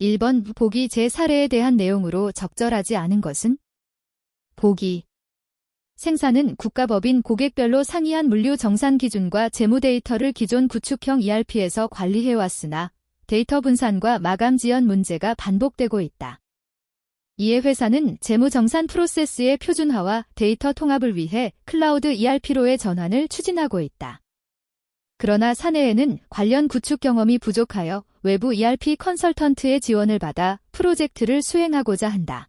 1번 보기 제 사례에 대한 내용으로 적절하지 않은 것은? 보기. 생산은 국가법인 고객별로 상이한 물류 정산 기준과 재무 데이터를 기존 구축형 ERP에서 관리해왔으나 데이터 분산과 마감 지연 문제가 반복되고 있다. 이에 회사는 재무 정산 프로세스의 표준화와 데이터 통합을 위해 클라우드 ERP로의 전환을 추진하고 있다. 그러나 사내에는 관련 구축 경험이 부족하여 외부 ERP 컨설턴트의 지원을 받아 프로젝트를 수행하고자 한다.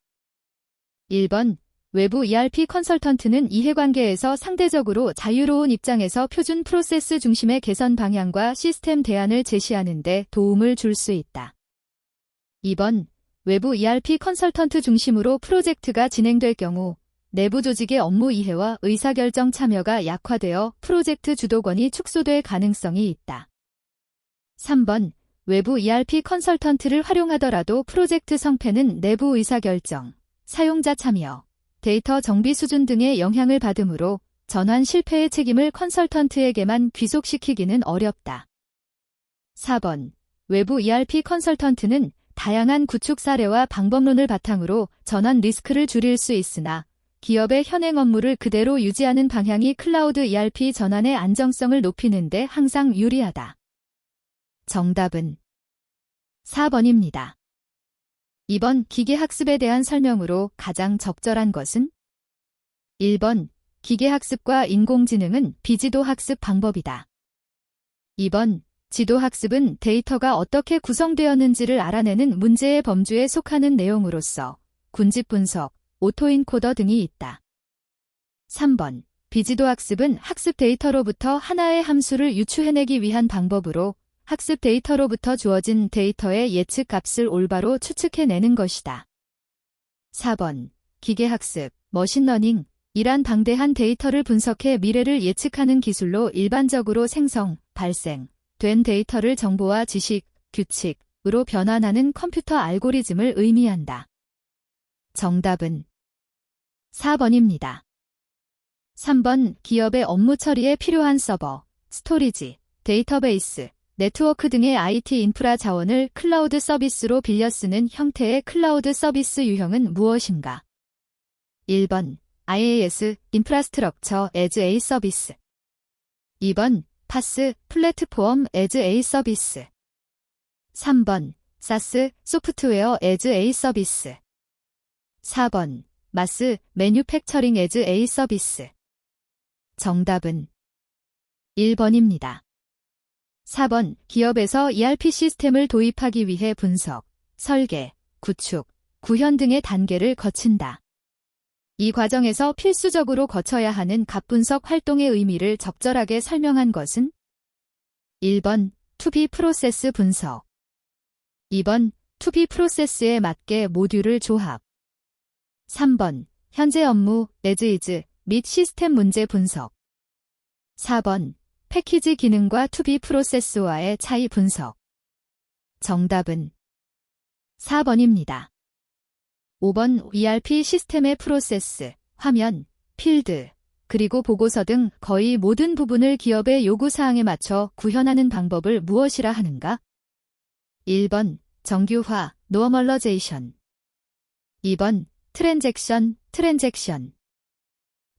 1번 외부 ERP 컨설턴트는 이해관계에서 상대적으로 자유로운 입장에서 표준 프로세스 중심의 개선 방향과 시스템 대안을 제시하는 데 도움을 줄 수 있다. 2번 외부 ERP 컨설턴트 중심으로 프로젝트가 진행될 경우 내부 조직의 업무 이해와 의사결정 참여가 약화되어 프로젝트 주도권이 축소될 가능성이 있다. 3번 외부 ERP 컨설턴트를 활용하더라도 프로젝트 성패는 내부 의사결정, 사용자 참여, 데이터 정비 수준 등의 영향을 받으므로 전환 실패의 책임을 컨설턴트에게만 귀속시키기는 어렵다. 4번 외부 ERP 컨설턴트는 다양한 구축 사례와 방법론을 바탕으로 전환 리스크를 줄일 수 있으나 기업의 현행 업무를 그대로 유지하는 방향이 클라우드 ERP 전환의 안정성을 높이는 데 항상 유리하다. 정답은 4번입니다. 2번 기계학습에 대한 설명으로 가장 적절한 것은? 1번 기계학습과 인공지능은 비지도 학습 방법이다. 2번 지도학습은 데이터가 어떻게 구성되었는지를 알아내는 문제의 범주에 속하는 내용으로서 군집 분석, 오토인코더 등이 있다. 3번 비지도학습은 학습 데이터로부터 하나의 함수를 유추해내기 위한 방법으로 학습 데이터로부터 주어진 데이터의 예측 값을 올바로 추측해내는 것이다. 4번 기계학습, 머신러닝, 이란 방대한 데이터를 분석해 미래를 예측하는 기술로 일반적으로 생성, 발생, 된 데이터를 정보와 지식, 규칙으로 변환하는 컴퓨터 알고리즘을 의미한다. 정답은 4번입니다. 3번 기업의 업무 처리에 필요한 서버, 스토리지, 데이터베이스, 네트워크 등의 IT 인프라 자원을 클라우드 서비스로 빌려 쓰는 형태의 클라우드 서비스 유형은 무엇인가? 1번 IaaS, 인프라스트럭처 as a 서비스. 2번 PaaS, 플랫폼 as a 서비스. 3번 SaaS, 소프트웨어 as a 서비스. 4번 MaaS, 매뉴팩처링 as a 서비스. 정답은 1번입니다. 4번 기업에서 ERP 시스템을 도입하기 위해 분석, 설계, 구축, 구현 등의 단계를 거친다. 이 과정에서 필수적으로 거쳐야 하는 값분석 활동의 의미를 적절하게 설명한 것은? 1번 투비 프로세스 분석. 2번 투비 프로세스에 맞게 모듈을 조합. 3번 현재 업무, as-is 및 시스템 문제 분석. 4번 패키지 기능과 투비 프로세스와의 차이 분석. 정답은 4번입니다. 5번 ERP 시스템의 프로세스, 화면, 필드, 그리고 보고서 등 거의 모든 부분을 기업의 요구사항에 맞춰 구현하는 방법을 무엇이라 하는가? 1번 정규화, 노멀러제이션. 2번 트랜잭션,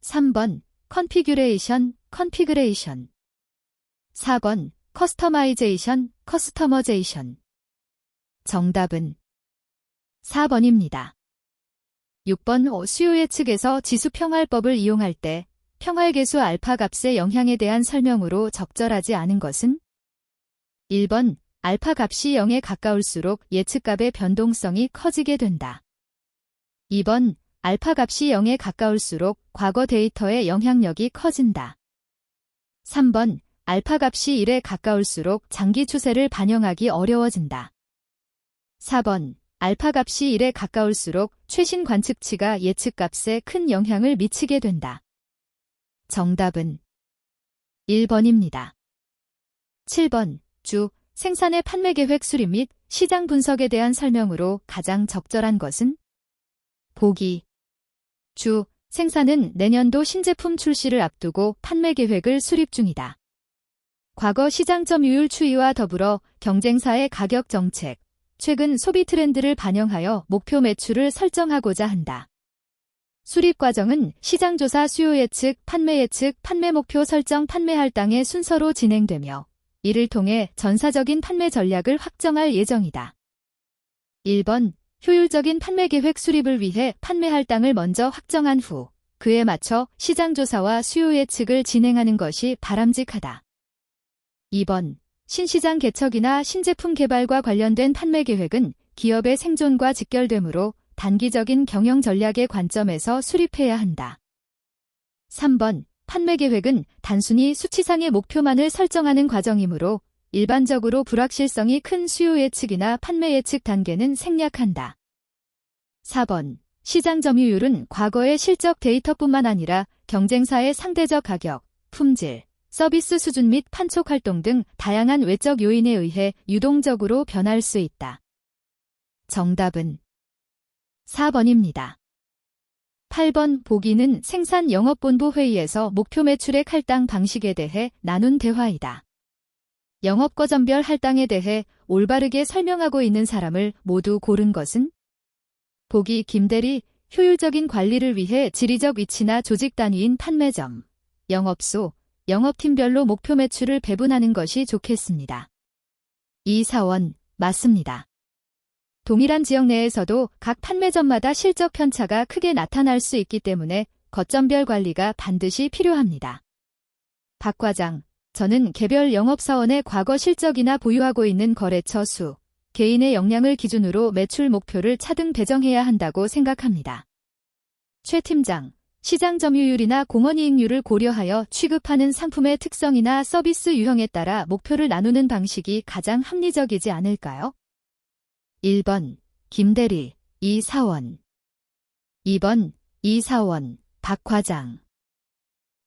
3번 컨피규레이션, 컨피그레이션. 4번 커스터마이제이션, 커스터머제이션. 정답은 4번입니다. 6번 수요 예측에서 지수평활법을 이용할 때 평활계수 알파 값의 영향에 대한 설명으로 적절하지 않은 것은? 1번 알파 값이 0에 가까울수록 예측값의 변동성이 커지게 된다. 2번 알파 값이 0에 가까울수록 과거 데이터의 영향력이 커진다. 3번 알파 값이 1에 가까울수록 장기 추세를 반영하기 어려워진다. 4번 알파 값이 1에 가까울수록 최신 관측치가 예측값에 큰 영향을 미치게 된다. 정답은 1번입니다. 7번 주, 생산의 판매 계획 수립 및 시장 분석에 대한 설명으로 가장 적절한 것은? 보기. 주, 생산은 내년도 신제품 출시를 앞두고 판매 계획을 수립 중이다. 과거 시장 점유율 추이와 더불어 경쟁사의 가격 정책, 최근 소비 트렌드를 반영하여 목표 매출을 설정하고자 한다. 수립 과정은 시장조사, 수요 예측, 판매 예측, 판매 목표 설정, 판매 할당의 순서로 진행되며 이를 통해 전사적인 판매 전략을 확정할 예정이다. 1번, 효율적인 판매 계획 수립을 위해 판매 할당을 먼저 확정한 후 그에 맞춰 시장조사와 수요 예측을 진행하는 것이 바람직하다. 2번, 신시장 개척이나 신제품 개발과 관련된 판매 계획은 기업의 생존과 직결되므로 단기적인 경영 전략의 관점에서 수립해야 한다. 3번, 판매 계획은 단순히 수치상의 목표만을 설정하는 과정이므로 일반적으로 불확실성이 큰 수요 예측이나 판매 예측 단계는 생략한다. 4번, 시장 점유율은 과거의 실적 데이터뿐만 아니라 경쟁사의 상대적 가격, 품질, 서비스 수준 및 판촉 활동 등 다양한 외적 요인에 의해 유동적으로 변할 수 있다. 정답은 4번입니다. 8번 보기는 생산 영업본부 회의에서 목표 매출액 할당 방식에 대해 나눈 대화이다. 영업거점별 할당에 대해 올바르게 설명하고 있는 사람을 모두 고른 것은? 보기 김대리, 효율적인 관리를 위해 지리적 위치나 조직 단위인 판매점, 영업소, 영업팀별로 목표 매출을 배분하는 것이 좋겠습니다. 이사원, 맞습니다. 동일한 지역 내에서도 각 판매점마다 실적 편차가 크게 나타날 수 있기 때문에 거점별 관리가 반드시 필요합니다. 박 과장, 저는 개별 영업사원의 과거 실적이나 보유하고 있는 거래처 수, 개인의 역량을 기준으로 매출 목표를 차등 배정해야 한다고 생각합니다. 최 팀장, 시장 점유율이나 공헌이익률을 고려하여 취급하는 상품의 특성이나 서비스 유형에 따라 목표를 나누는 방식이 가장 합리적이지 않을까요? 1번, 김대리, 이사원. 2번, 이사원, 박 과장.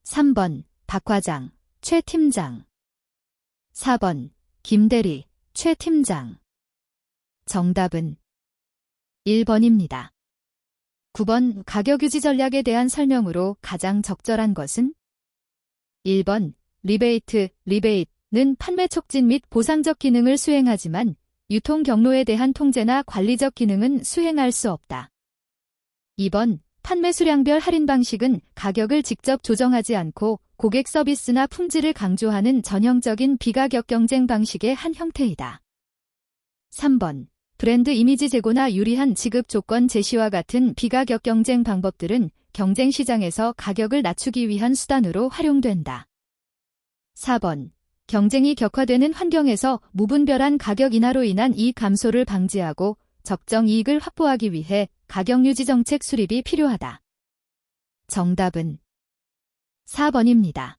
3번, 박 과장, 최 팀장. 4번, 김대리, 최 팀장. 정답은 1번입니다. 9번, 가격 유지 전략에 대한 설명으로 가장 적절한 것은? 1번, 리베이트는 판매 촉진 및 보상적 기능을 수행하지만 유통 경로에 대한 통제나 관리적 기능은 수행할 수 없다. 2번, 판매 수량별 할인 방식은 가격을 직접 조정하지 않고 고객 서비스나 품질을 강조하는 전형적인 비가격 경쟁 방식의 한 형태이다. 3번, 브랜드 이미지 제고나 유리한 지급 조건 제시와 같은 비가격 경쟁 방법들은 경쟁 시장에서 가격을 낮추기 위한 수단으로 활용된다. 4번, 경쟁이 격화되는 환경에서 무분별한 가격 인하로 인한 이익 감소를 방지하고 적정 이익을 확보하기 위해 가격 유지 정책 수립이 필요하다. 정답은 4번입니다.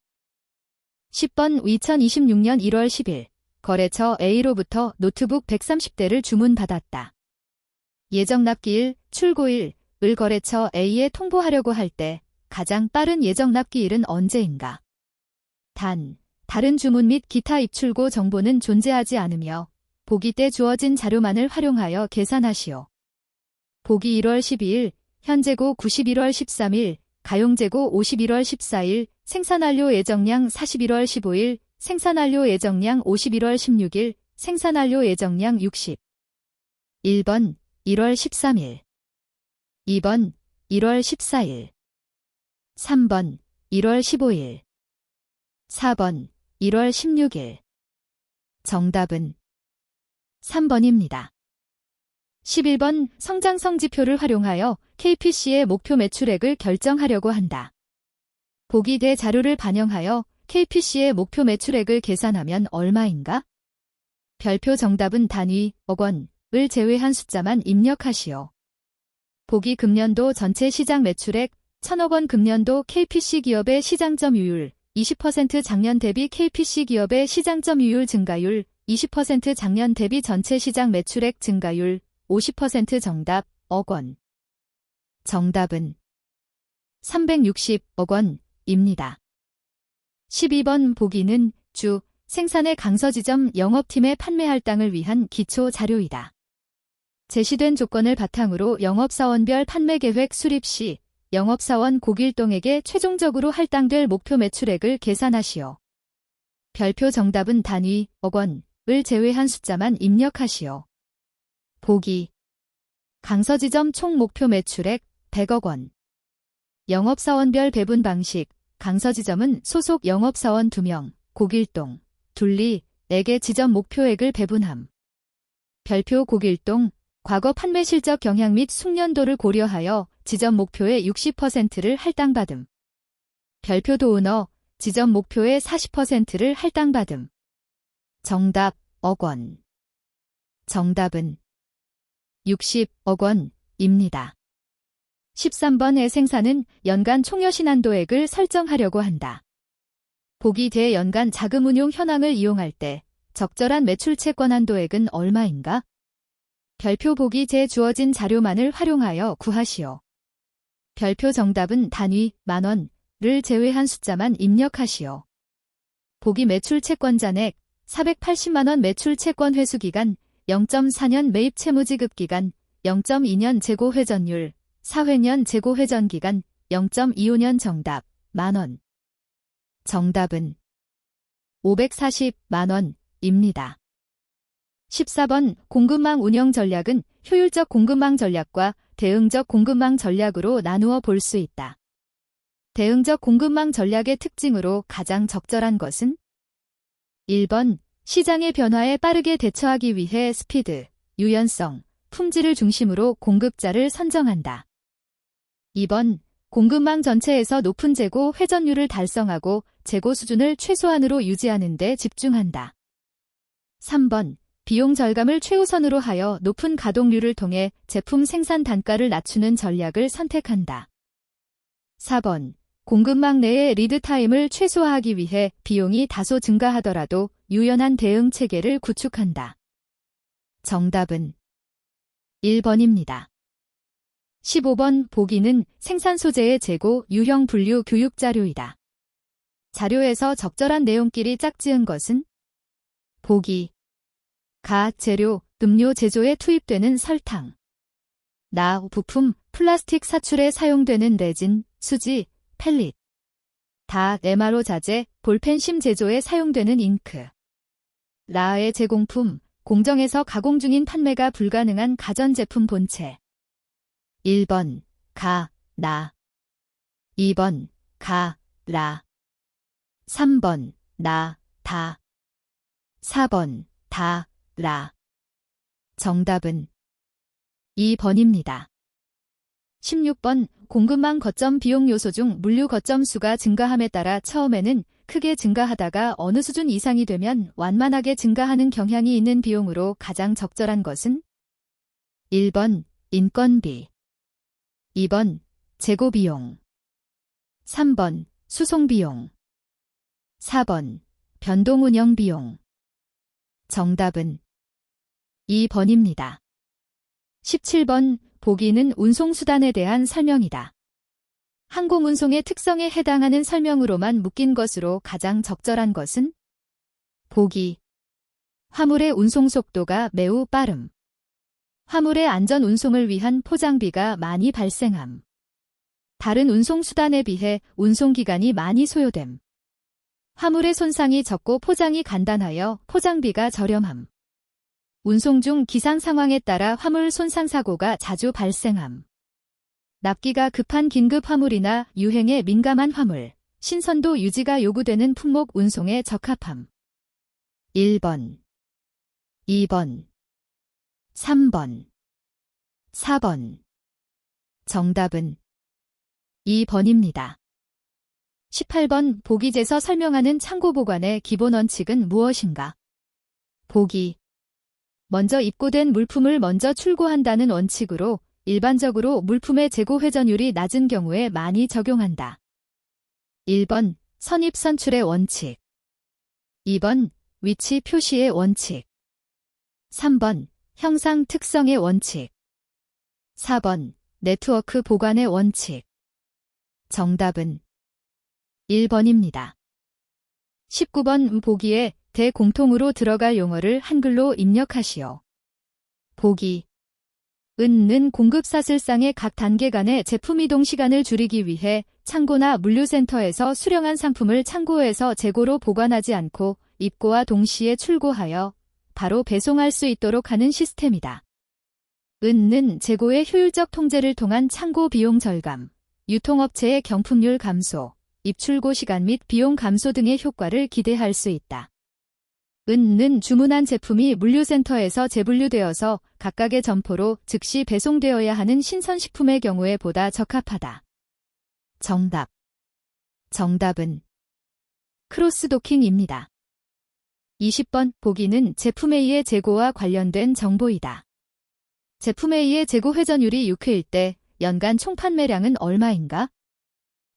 10번 2026년 1월 10일 거래처 A로부터 노트북 130대를 주문받았다. 예정 납기일, 출고일을 거래처 A에 통보하려고 할 때 가장 빠른 예정 납기일은 언제인가? 다른 주문 및 기타 입출고 정보는 존재하지 않으며 보기 때 주어진 자료만을 활용하여 계산하시오. 보기 1월 12일, 현재고 91월 13일, 가용재고 51월 14일, 생산완료 예정량 41월 15일, 생산완료 예정량 51월 16일, 생산완료 예정량 60. 1번 1월 13일 2번 1월 14일 3번 1월 15일 4번 1월 16일 정답은 3번입니다. 11번 성장성 지표를 활용하여 KPC의 목표 매출액을 결정하려고 한다. 보기 대 자료를 반영하여 KPC의 목표 매출액을 계산하면 얼마인가? 별표 정답은 단위, 억원을 제외한 숫자만 입력하시오. 보기 금년도 전체 시장 매출액 1,000억원 금년도 KPC 기업의 시장점유율 20% 작년 대비 KPC 기업의 시장점유율 증가율 20% 작년 대비 전체 시장 매출액 증가율 50% 정답, 억원. 정답은 360억 원입니다. 12번 보기는 주, 생산의 강서지점 영업팀의 판매 할당을 위한 기초 자료이다. 제시된 조건을 바탕으로 영업사원별 판매 계획 수립 시 영업사원 고길동에게 최종적으로 할당될 목표 매출액을 계산하시오. 별표 정답은 단위, 억원을 제외한 숫자만 입력하시오. 보기. 강서지점 총 목표 매출액 100억 원. 영업사원별 배분 방식. 강서지점은 소속 영업사원 2명, 고길동, 둘리에게 지점 목표액을 배분함. 별표 고길동, 과거 판매 실적 경향 및 숙련도를 고려하여 지점 목표의 60%를 할당받음. 별표 도은어, 지점 목표의 40%를 할당받음. 정답, 억 원. 정답은 60억 원입니다. 13번의 생산은 연간 총여신한도액을 설정하려고 한다. 보기 대연간 자금운용 현황을 이용할 때 적절한 매출 채권 한도액은 얼마인가? 별표 보기 제 주어진 자료만을 활용하여 구하시오. 별표 정답은 단위, 만원을 제외한 숫자만 입력하시오. 보기 매출 채권 잔액, 480만원 매출 채권 회수기간, 0.4년 매입 채무지급 기간, 0.2년 재고 회전율, 4회년 재고 회전기간, 0.25년 정답, 만원. 정답은 540만원입니다. 14번 공급망 운영 전략은 효율적 공급망 전략과 대응적 공급망 전략으로 나누어 볼 수 있다. 대응적 공급망 전략의 특징으로 가장 적절한 것은? 1번, 시장의 변화에 빠르게 대처하기 위해 스피드, 유연성, 품질을 중심으로 공급자를 선정한다. 2번, 공급망 전체에서 높은 재고 회전율을 달성하고 재고 수준을 최소한으로 유지하는 데 집중한다. 3번, 비용 절감을 최우선으로 하여 높은 가동률을 통해 제품 생산 단가를 낮추는 전략을 선택한다. 4번, 공급망 내의 리드타임을 최소화하기 위해 비용이 다소 증가하더라도 유연한 대응 체계를 구축한다. 정답은 1번입니다. 15번 보기는 생산 소재의 재고, 유형 분류 교육 자료이다. 자료에서 적절한 내용끼리 짝지은 것은? 보기. 가, 재료, 음료 제조에 투입되는 설탕. 나, 부품, 플라스틱 사출에 사용되는 레진, 수지, 펠릿. 다, MRO 자재, 볼펜심 제조에 사용되는 잉크. 라의 제공품, 공정에서 가공 중인 판매가 불가능한 가전제품 본체. 1번, 가, 나. 2번, 가, 라. 3번, 나, 다. 4번, 다, 라. 정답은 2번입니다. 16번, 공급망 거점 비용 요소 중 물류 거점 수가 증가함에 따라 처음에는 크게 증가하다가 어느 수준 이상이 되면 완만하게 증가하는 경향이 있는 비용으로 가장 적절한 것은? 1번, 인건비. 2번, 재고비용. 3번, 수송비용. 4번, 변동운영비용. 정답은 2번입니다. 17번, 보기는 운송수단에 대한 설명이다. 항공운송의 특성에 해당하는 설명으로만 묶인 것으로 가장 적절한 것은? 보기. 화물의 운송 속도가 매우 빠름. 화물의 안전 운송을 위한 포장비가 많이 발생함. 다른 운송수단에 비해 운송기간이 많이 소요됨. 화물의 손상이 적고 포장이 간단하여 포장비가 저렴함. 운송 중 기상 상황에 따라 화물 손상 사고가 자주 발생함. 납기가 급한 긴급 화물이나 유행에 민감한 화물, 신선도 유지가 요구되는 품목 운송에 적합함. 1번, 2번, 3번, 4번. 정답은 2번입니다. 18번, 보기제서 설명하는 창고 보관의 기본 원칙은 무엇인가? 보기. 먼저 입고된 물품을 먼저 출고한다는 원칙으로 일반적으로 물품의 재고 회전율이 낮은 경우에 많이 적용한다. 1번, 선입 선출의 원칙. 2번, 위치 표시의 원칙. 3번, 형상 특성의 원칙. 4번, 네트워크 보관의 원칙. 정답은 1번입니다. 19번, 보기에 대공통으로 들어갈 용어를 한글로 입력하시오. 보기. 은 공급사슬상의 각 단계 간의 제품 이동 시간을 줄이기 위해 창고나 물류센터에서 수령한 상품을 창고에서 재고로 보관하지 않고 입고와 동시에 출고하여 바로 배송할 수 있도록 하는 시스템이다. 은는 재고의 효율적 통제를 통한 창고 비용 절감, 유통업체의 경품률 감소, 입출고 시간 및 비용 감소 등의 효과를 기대할 수 있다. 은는 주문한 제품이 물류센터에서 재분류되어서 각각의 점포로 즉시 배송되어야 하는 신선식품의 경우에 보다 적합하다. 정답은 크로스도킹입니다. 20번 보기는 제품 A의 재고와 관련된 정보이다. 제품 A의 재고 회전율이 6회일 때 연간 총 판매량은 얼마인가?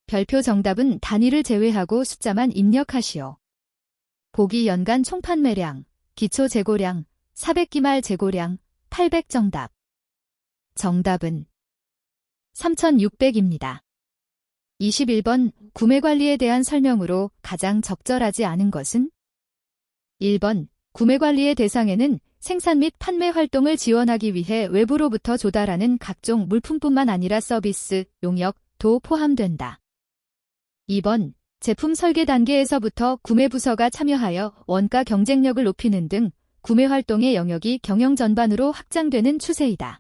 별표 정답은 단위를 제외하고 숫자만 입력하시오. 보기 연간 총 판매량, 기초 재고량, 400기말 재고량, 800 정답은 3600입니다. 21번 구매 관리에 대한 설명으로 가장 적절하지 않은 것은? 1번 구매 관리의 대상에는 생산 및 판매 활동을 지원하기 위해 외부로부터 조달하는 각종 물품뿐만 아니라 서비스, 용역도 포함된다. 2번 제품 설계 단계에서부터 구매 부서가 참여하여 원가 경쟁력을 높이는 등 구매 활동의 영역이 경영 전반으로 확장되는 추세이다.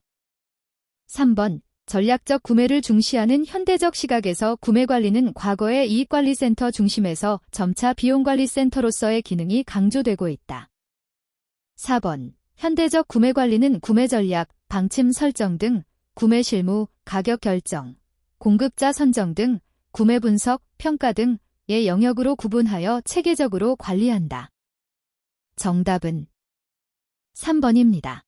3번 전략적 구매를 중시하는 현대적 시각에서 구매관리는 과거의 이익관리센터 중심에서 점차 비용관리센터로서의 기능이 강조되고 있다. 4번 현대적 구매관리는 구매 전략, 방침 설정 등 구매 실무, 가격 결정, 공급자 선정 등 구매 분석, 평가 등의 영역으로 구분하여 체계적으로 관리한다. 정답은 3번입니다.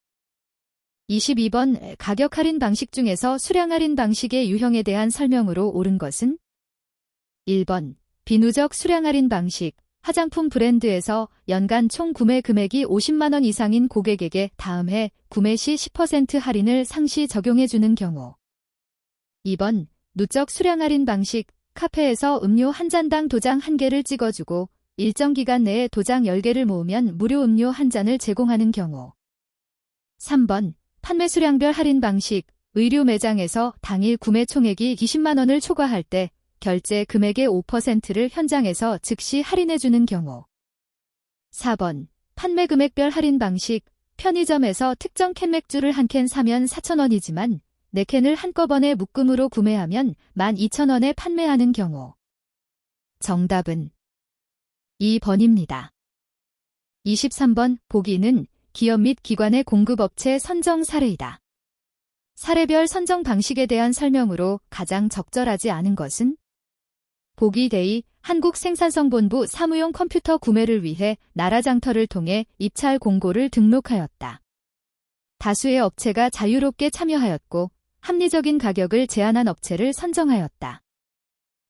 22번 가격 할인 방식 중에서 수량 할인 방식의 유형에 대한 설명으로 옳은 것은? 1번 비누적 수량 할인 방식, 화장품 브랜드에서 연간 총 구매 금액이 50만 원 이상인 고객에게 다음 해 구매 시 10% 할인을 상시 적용해주는 경우. 2번 누적 수량 할인 방식, 카페에서 음료 한 잔당 도장 1개를 찍어주고 일정 기간 내에 도장 10개를 모으면 무료 음료 한 잔을 제공하는 경우. 3번 판매 수량별 할인 방식, 의류 매장에서 당일 구매 총액이 20만 원을 초과할 때 결제 금액의 5%를 현장에서 즉시 할인해주는 경우. 4번 판매 금액별 할인 방식, 편의점에서 특정 캔 맥주를 한 캔 사면 4,000원이지만 4캔을 한꺼번에 묶음으로 구매하면 12,000원에 판매하는 경우. 정답은 2번입니다. 23번 보기는 기업 및 기관의 공급업체 선정 사례이다. 사례별 선정 방식에 대한 설명으로 가장 적절하지 않은 것은? 보기 대의 한국생산성본부 사무용 컴퓨터 구매를 위해 나라장터를 통해 입찰 공고를 등록하였다. 다수의 업체가 자유롭게 참여하였고 합리적인 가격을 제안한 업체를 선정하였다.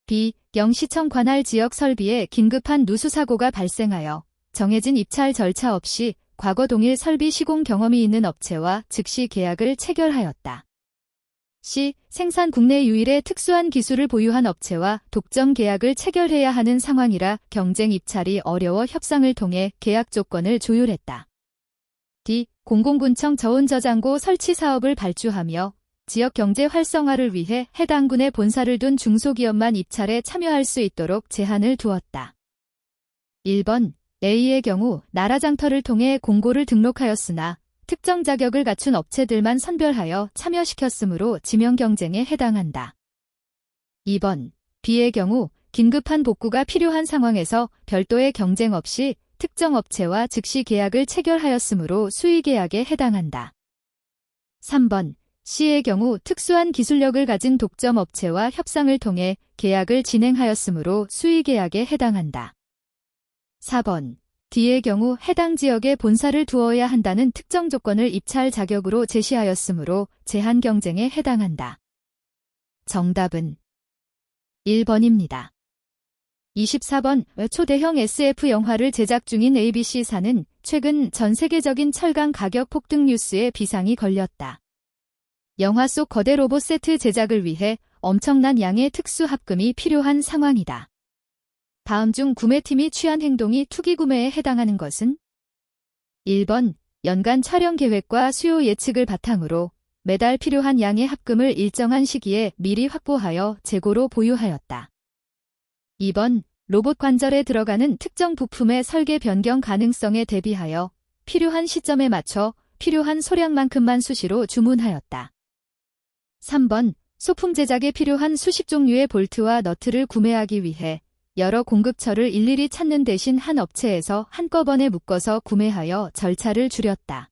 B. 영시청 관할 지역 설비에 긴급한 누수사고가 발생하여 정해진 입찰 절차 없이 과거 동일 설비 시공 경험이 있는 업체와 즉시 계약을 체결하였다. C. 생산 국내 유일의 특수한 기술을 보유한 업체와 독점 계약을 체결해야 하는 상황이라 경쟁 입찰이 어려워 협상을 통해 계약 조건을 조율했다. D. 공공군청 저온저장고 설치 사업을 발주하며 지역 경제 활성화를 위해 해당 군에 본사를 둔 중소기업만 입찰에 참여할 수 있도록 제한을 두었다. 1번 A의 경우 나라장터를 통해 공고를 등록하였으나 특정 자격을 갖춘 업체들만 선별하여 참여시켰으므로 지명 경쟁에 해당한다. 2번 B의 경우 긴급한 복구가 필요한 상황에서 별도의 경쟁 없이 특정 업체와 즉시 계약을 체결하였으므로 수의계약에 해당한다. 3번 C의 경우 특수한 기술력을 가진 독점 업체와 협상을 통해 계약을 진행하였으므로 수의계약에 해당한다. 4번 D의 경우 해당 지역에 본사를 두어야 한다는 특정 조건을 입찰 자격으로 제시하였으므로 제한 경쟁에 해당한다. 정답은 1번입니다. 24번 초대형 SF 영화를 제작 중인 ABC사는 최근 전 세계적인 철강 가격 폭등 뉴스에 비상이 걸렸다. 영화 속 거대 로봇 세트 제작을 위해 엄청난 양의 특수 합금이 필요한 상황이다. 다음 중 구매팀이 취한 행동이 투기 구매에 해당하는 것은? 1번 연간 촬영 계획과 수요 예측을 바탕으로 매달 필요한 양의 합금을 일정한 시기에 미리 확보하여 재고로 보유하였다. 2번 로봇 관절에 들어가는 특정 부품의 설계 변경 가능성에 대비하여 필요한 시점에 맞춰 필요한 소량만큼만 수시로 주문하였다. 3번 소품 제작에 필요한 수십 종류의 볼트와 너트를 구매하기 위해 여러 공급처를 일일이 찾는 대신 한 업체에서 한꺼번에 묶어서 구매하여 절차를 줄였다.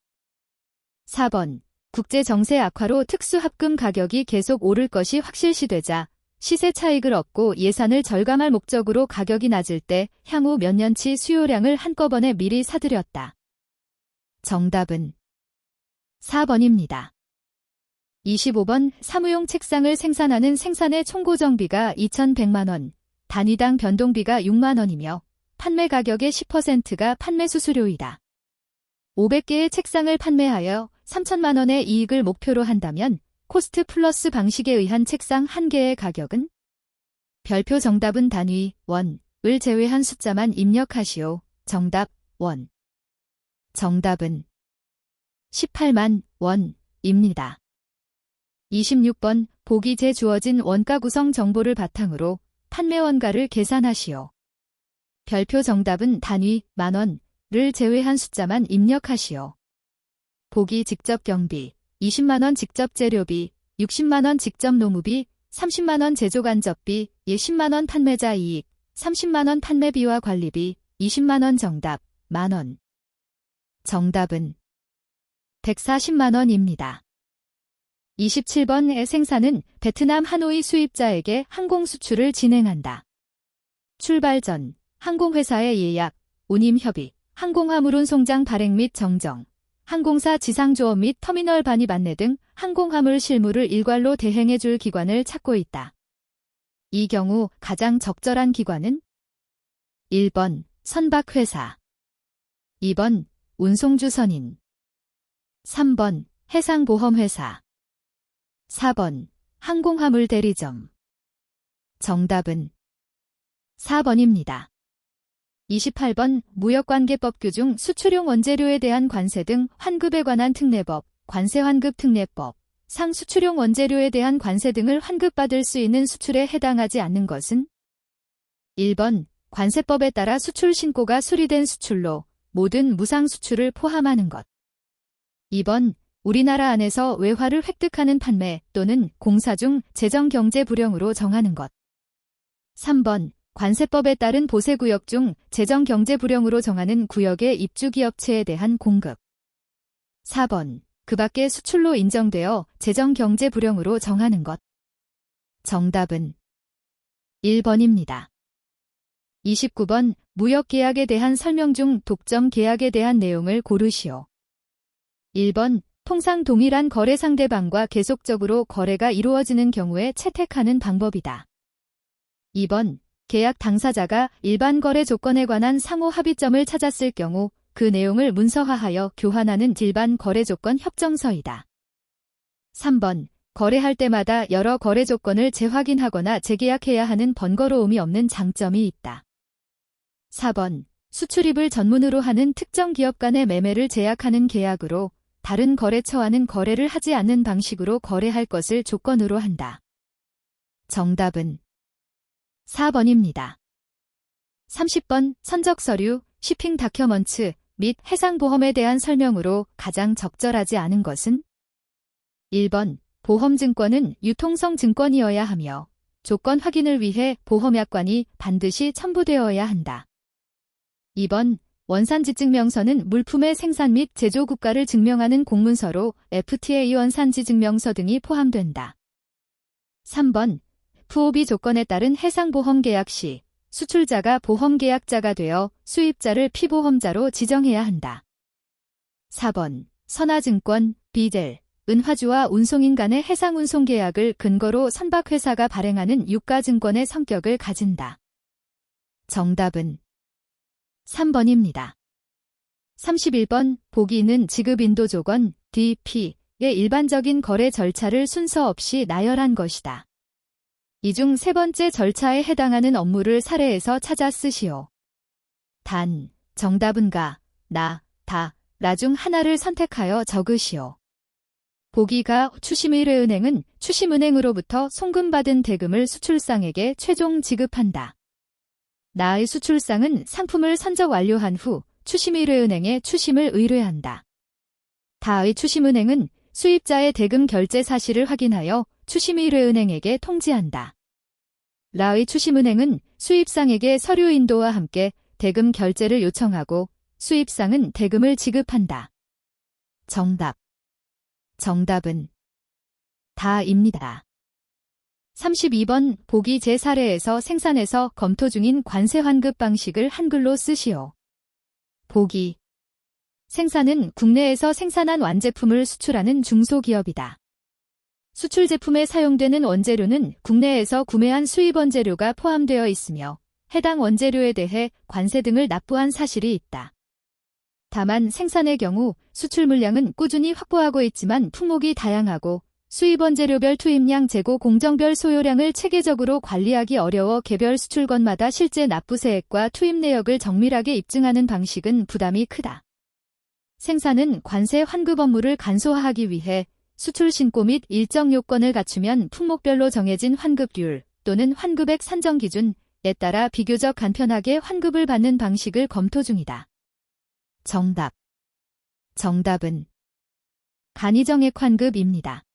4번 국제 정세 악화로 특수 합금 가격이 계속 오를 것이 확실시되자 시세 차익을 얻고 예산을 절감할 목적으로 가격이 낮을 때 향후 몇 년치 수요량을 한꺼번에 미리 사들였다. 정답은 4번입니다. 25번 사무용 책상을 생산하는 생산의 총고정비가 2,100만원, 단위당 변동비가 6만원이며 판매 가격의 10%가 판매 수수료이다. 500개의 책상을 판매하여 3천만원의 이익을 목표로 한다면 코스트 플러스 방식에 의한 책상 1개의 가격은? 별표 정답은 단위, 원을 제외한 숫자만 입력하시오. 정답, 원. 정답은 18만 원입니다. 26번 보기 제 주어진 원가 구성 정보를 바탕으로 판매 원가를 계산하시오. 별표 정답은 단위, 만원을 제외한 숫자만 입력하시오. 보기 직접 경비, 20만원 직접 재료비, 60만원 직접 노무비, 30만원 제조간접비, 10만원 판매자 이익, 30만원 판매비와 관리비, 20만원 정답, 만원. 정답은 140만원입니다. 27번의 생산은 베트남 하노이 수입자에게 항공 수출을 진행한다. 출발 전 항공회사의 예약, 운임 협의, 항공화물 운송장 발행 및 정정, 항공사 지상조업 및 터미널 반입 안내 등 항공화물 실무를 일괄로 대행해줄 기관을 찾고 있다. 이 경우 가장 적절한 기관은? 1번 선박회사, 2번 운송주선인, 3번 해상보험회사, 4번 항공화물 대리점. 정답은 4번입니다. 28번 무역관계법 규중 수출용 원재료에 대한 관세 등 환급에 관한 특례법, 관세환급 특례법, 상 수출용 원재료에 대한 관세 등을 환급받을 수 있는 수출에 해당하지 않는 것은? 1번 관세법에 따라 수출 신고가 수리된 수출로 모든 무상 수출을 포함하는 것. 2번 우리나라 안에서 외화를 획득하는 판매 또는 공사 중 재정경제 불용으로 정하는 것. 3번 관세법에 따른 보세구역 중 재정경제 불용으로 정하는 구역의 입주기업체에 대한 공급. 4번 그 밖의 수출로 인정되어 재정경제 불용으로 정하는 것. 정답은 1번입니다. 29번 무역계약에 대한 설명 중 독점 계약에 대한 내용을 고르시오. 1번 통상 동일한 거래 상대방과 계속적으로 거래가 이루어지는 경우에 채택하는 방법이다. 2번 계약 당사자가 일반 거래 조건에 관한 상호 합의점을 찾았을 경우 그 내용을 문서화하여 교환하는 일반 거래 조건 협정서이다. 3번 거래할 때마다 여러 거래 조건을 재확인하거나 재계약해야 하는 번거로움이 없는 장점이 있다. 4번 수출입을 전문으로 하는 특정 기업 간의 매매를 제약하는 계약으로 다른 거래처와는 거래를 하지 않는 방식으로 거래할 것을 조건으로 한다. 정답은 4번입니다. 30번 선적서류, shipping 다큐먼트 및 해상보험에 대한 설명으로 가장 적절하지 않은 것은? 1번 보험증권은 유통성 증권이어야 하며 조건 확인을 위해 보험약관이 반드시 첨부되어야 한다. 2번 원산지증명서는 물품의 생산 및 제조 국가를 증명하는 공문서로 FTA 원산지증명서 등이 포함된다. 3번 FOB 조건에 따른 해상보험 계약 시 수출자가 보험계약자가 되어 수입자를 피보험자로 지정해야 한다. 4번 선화증권, 비델, 은화주와 운송인 간의 해상운송 계약을 근거로 선박회사가 발행하는 유가증권의 성격을 가진다. 정답은 3번입니다. 31번 보기는 지급인도 조건, DP의 일반적인 거래 절차를 순서 없이 나열한 것이다. 이 중 세 번째 절차에 해당하는 업무를 사례에서 찾아 쓰시오. 단, 정답은 가, 나, 다, 라 중 하나를 선택하여 적으시오. 보기가 추심의뢰은행은 추심은행으로부터 송금받은 대금을 수출상에게 최종 지급한다. 나의 수출상은 상품을 선적 완료한 후 추심의뢰은행에 추심을 의뢰한다. 다의 추심은행은 수입자의 대금 결제 사실을 확인하여 추심의뢰은행에게 통지한다. 라의 추심은행은 수입상에게 서류 인도와 함께 대금 결제를 요청하고 수입상은 대금을 지급한다. 정답은 다입니다. 32번 보기 제 사례에서 생산에서 검토 중인 관세 환급 방식을 한글로 쓰시오. 보기. 생산은 국내에서 생산한 완제품을 수출하는 중소기업이다. 수출 제품에 사용되는 원재료는 국내에서 구매한 수입 원재료가 포함되어 있으며 해당 원재료에 대해 관세 등을 납부한 사실이 있다. 다만 생산의 경우 수출 물량은 꾸준히 확보하고 있지만 품목이 다양하고 수입 원재료별 투입량 재고 공정별 소요량을 체계적으로 관리하기 어려워 개별 수출건마다 실제 납부세액과 투입 내역을 정밀하게 입증하는 방식은 부담이 크다. 생산은 관세 환급 업무를 간소화하기 위해 수출 신고 및 일정 요건을 갖추면 품목별로 정해진 환급률 또는 환급액 산정 기준에 따라 비교적 간편하게 환급을 받는 방식을 검토 중이다. 정답은 간이정액 환급입니다.